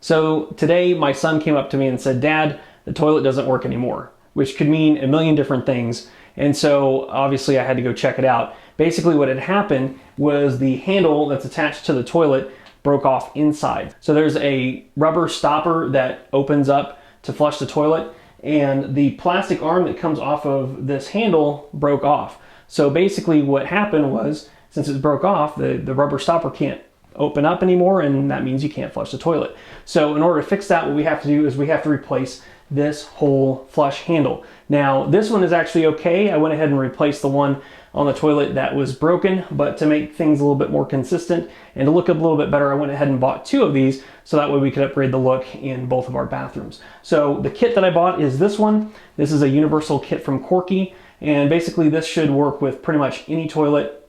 So today my son came up to me and said, "Dad, the toilet doesn't work anymore," which could mean a million different things. And so obviously I had to go check it out. Basically what had happened was the handle that's attached to the toilet broke off inside. So there's a rubber stopper that opens up to flush the toilet, and the plastic arm that comes off of this handle broke off. So basically what happened was, since it broke off, the rubber stopper can't open up anymore, and that means you can't flush the toilet. So in order to fix that, what we have to do is we have to replace this whole flush handle. Now this one is actually okay. I went ahead and replaced the one on the toilet that was broken, but to make things a little bit more consistent and to look a little bit better, I went ahead and bought two of these so that way we could upgrade the look in both of our bathrooms. So the kit that I bought is this one. This is a universal kit from Corky, and basically this should work with pretty much any toilet,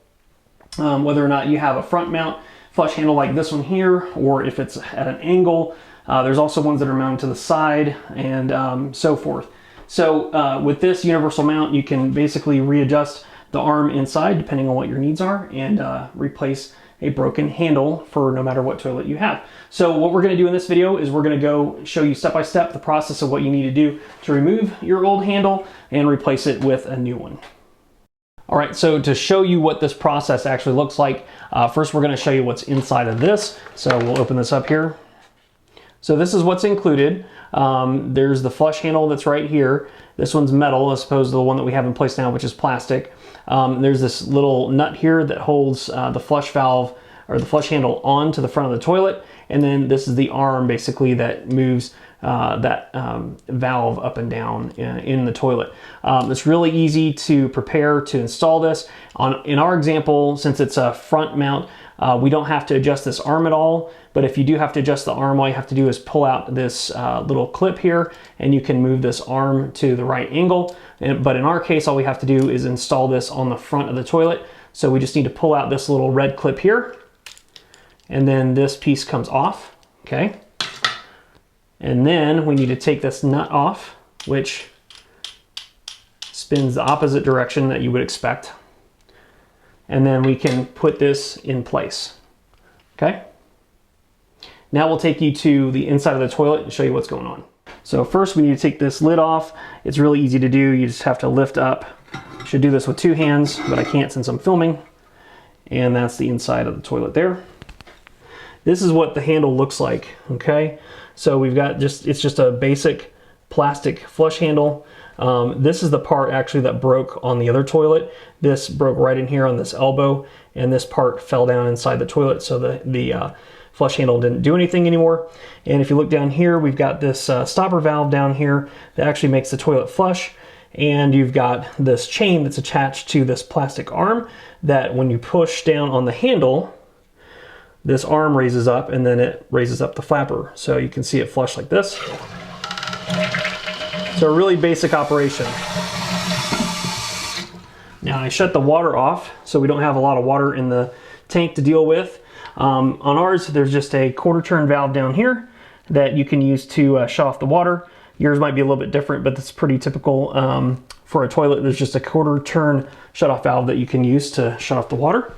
whether or not you have a front mount flush handle like this one here, or if it's at an angle. There's also ones that are mounted to the side, and so forth. So with this universal mount, you can basically readjust the arm inside depending on what your needs are, and replace a broken handle for no matter what toilet you have. So what we're going to do in this video is we're going to go show you step by step the process of what you need to do to remove your old handle and replace it with a new one. All right, so to show you what this process actually looks like, first we're going to show you what's inside of this. So we'll open this up here. So this is what's included. There's the flush handle that's right here. This one's metal as opposed to the one that we have in place now, which is plastic. There's this little nut here that holds the flush valve or the flush handle onto the front of the toilet. And then this is the arm basically that moves that valve up and down in the toilet. It's really easy to prepare to install this. In our example, since it's a front mount, we don't have to adjust this arm at all, but if you do have to adjust the arm, all you have to do is pull out this little clip here, and you can move this arm to the right angle. But in our case, all we have to do is install this on the front of the toilet. So we just need to pull out this little red clip here, and then this piece comes off, okay? And then we need to take this nut off, which spins the opposite direction that you would expect. And then we can put this in place, okay? Now we'll take you to the inside of the toilet and show you what's going on. So first we need to take this lid off. It's really easy to do. You just have to lift up. You should do this with two hands, but I can't since I'm filming. And that's the inside of the toilet there. This is what the handle looks like, okay? So we've got it's just a basic plastic flush handle. This is the part actually that broke on the other toilet. This broke right in here on this elbow, and this part fell down inside the toilet, so the flush handle didn't do anything anymore. And if you look down here, we've got this stopper valve down here that actually makes the toilet flush. And you've got this chain that's attached to this plastic arm that when you push down on the handle, this arm raises up, and then it raises up the flapper. So you can see it flush like this. So a really basic operation. Now I shut the water off so we don't have a lot of water in the tank to deal with. On ours, there's just a quarter turn valve down here that you can use to shut off the water. Yours might be a little bit different, but that's pretty typical for a toilet. There's just a quarter turn shut off valve that you can use to shut off the water.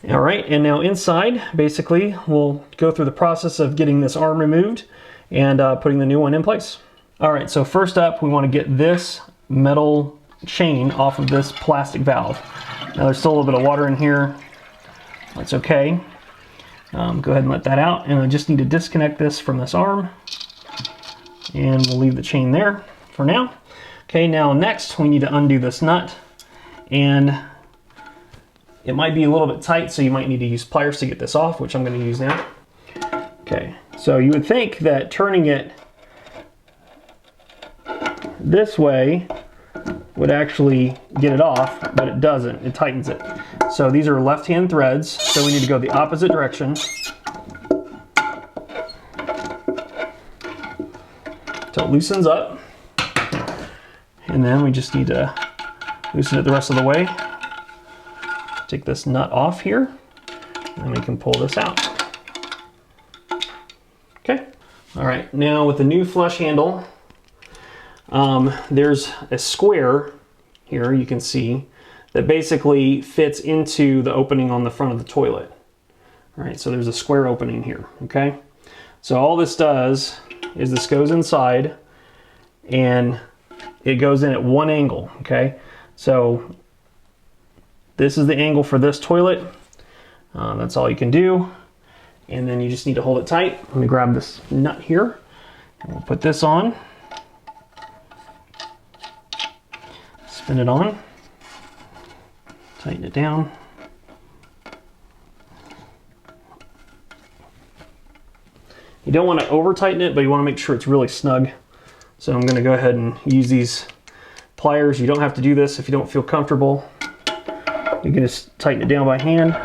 All right, and now inside, basically, we'll go through the process of getting this arm removed and putting the new one in place. All right, so first up, we want to get this metal chain off of this plastic valve. Now there's still a little bit of water in here. That's okay. Go ahead and let that out, and I just need to disconnect this from this arm, and we'll leave the chain there for now. Okay, now next we need to undo this nut, and it might be a little bit tight, so you might need to use pliers to get this off, which I'm going to use now. Okay, so you would think that turning it this way would actually get it off, but it doesn't. It tightens it. So these are left-hand threads, so we need to go the opposite direction. So it loosens up, and then we just need to loosen it the rest of the way. Take this nut off here, and we can pull this out. Okay. All right, now with the new flush handle, there's a square here you can see that basically fits into the opening on the front of the toilet. All right, so there's a square opening here, okay? So all this does is this goes inside and it goes in at one angle, okay? So this is the angle for this toilet. That's all you can do. And then you just need to hold it tight. Let me grab this nut here. And we'll put this on. Spin it on. Tighten it down. You don't want to over tighten it, but you want to make sure it's really snug. So I'm going to go ahead and use these pliers. You don't have to do this if you don't feel comfortable. You can just tighten it down by hand.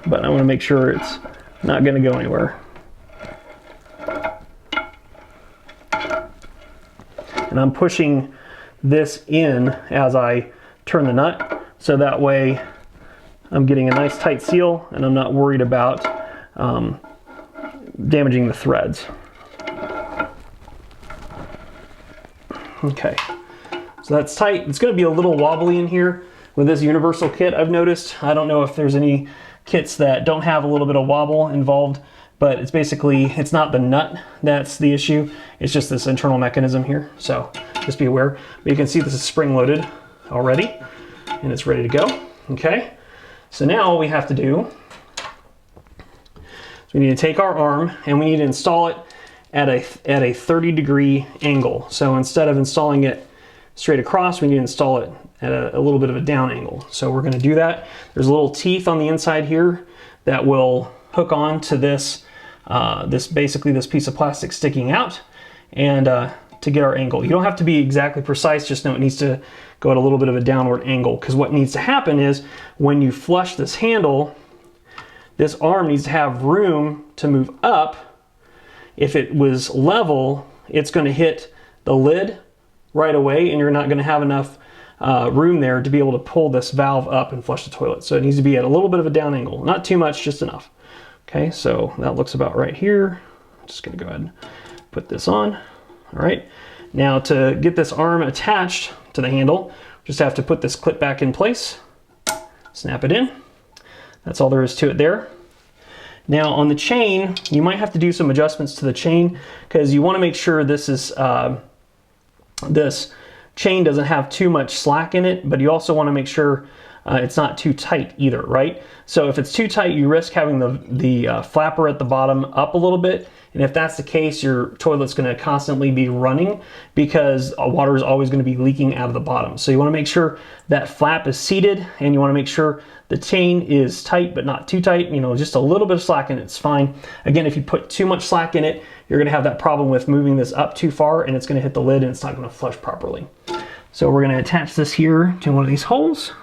But I want to make sure it's not going to go anywhere. And I'm pushing this in as I turn the nut, so that way I'm getting a nice tight seal and I'm not worried about damaging the threads. Okay, so that's tight. It's going to be a little wobbly in here with this universal kit, I've noticed. I don't know if there's any kits that don't have a little bit of wobble involved, but it's basically, it's not the nut that's the issue, it's just this internal mechanism here. So just be aware. But you can see this is spring loaded already and it's ready to go. Okay, so now all we have to do is we need to take our arm and we need to install it at a 30-degree angle. So instead of installing it straight across, we need to install it at a little bit of a down angle. So we're going to do that. There's little teeth on the inside here that will hook on to this, basically this piece of plastic sticking out, and to get our angle. You don't have to be exactly precise, just know it needs to go at a little bit of a downward angle, because what needs to happen is when you flush this handle, this arm needs to have room to move up. If it was level, it's going to hit the lid right away and you're not going to have enough room there to be able to pull this valve up and flush the toilet. So it needs to be at a little bit of a down angle, not too much, just enough. Okay, so that looks about right here. I'm just going to go ahead and put this on. All right, now to get this arm attached to the handle, just have to put this clip back in place, snap it in. That's all there is to it there. Now on the chain, you might have to do some adjustments to the chain because you want to make sure this is this chain doesn't have too much slack in it, but you also want to make sure it's not too tight either, right? So if it's too tight, you risk having the flapper at the bottom up a little bit, and if that's the case, your toilet's going to constantly be running because water is always going to be leaking out of the bottom. So you want to make sure that flap is seated, and you want to make sure the chain is tight but not too tight. You know, just a little bit of slack in it's fine. Again, if you put too much slack in it, you're going to have that problem with moving this up too far, and it's going to hit the lid and it's not going to flush properly. So we're going to attach this here to one of these holes.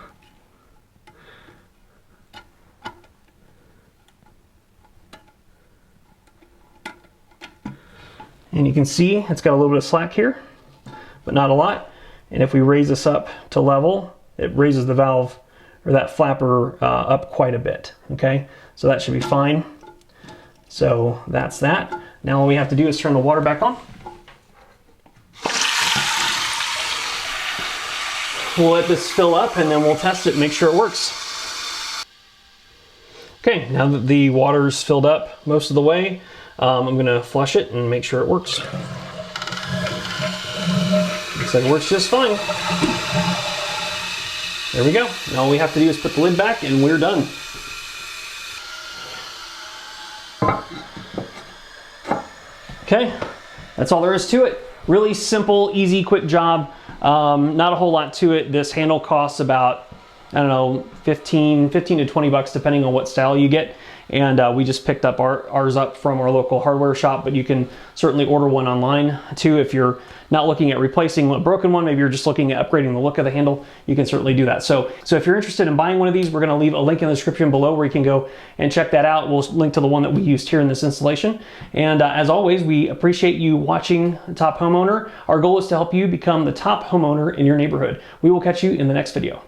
And you can see it's got a little bit of slack here, but not a lot. And if we raise this up to level, it raises the valve or that flapper up quite a bit. Okay, so that should be fine. So that's that. Now all we have to do is turn the water back on. We'll let this fill up and then we'll test it and make sure it works. Okay, now that the water's filled up most of the way, I'm gonna flush it and make sure it works. Looks like it works just fine. There we go. Now all we have to do is put the lid back and we're done. Okay, that's all there is to it. Really simple, easy, quick job. Not a whole lot to it. This handle costs about, I don't know, 15 to 20 bucks depending on what style you get. And we just picked up ours up from our local hardware shop, but you can certainly order one online too. If you're not looking at replacing a broken one, maybe you're just looking at upgrading the look of the handle, you can certainly do that. So if you're interested in buying one of these, we're gonna leave a link in the description below where you can go and check that out. We'll link to the one that we used here in this installation. And as always, we appreciate you watching Top Homeowner. Our goal is to help you become the top homeowner in your neighborhood. We will catch you in the next video.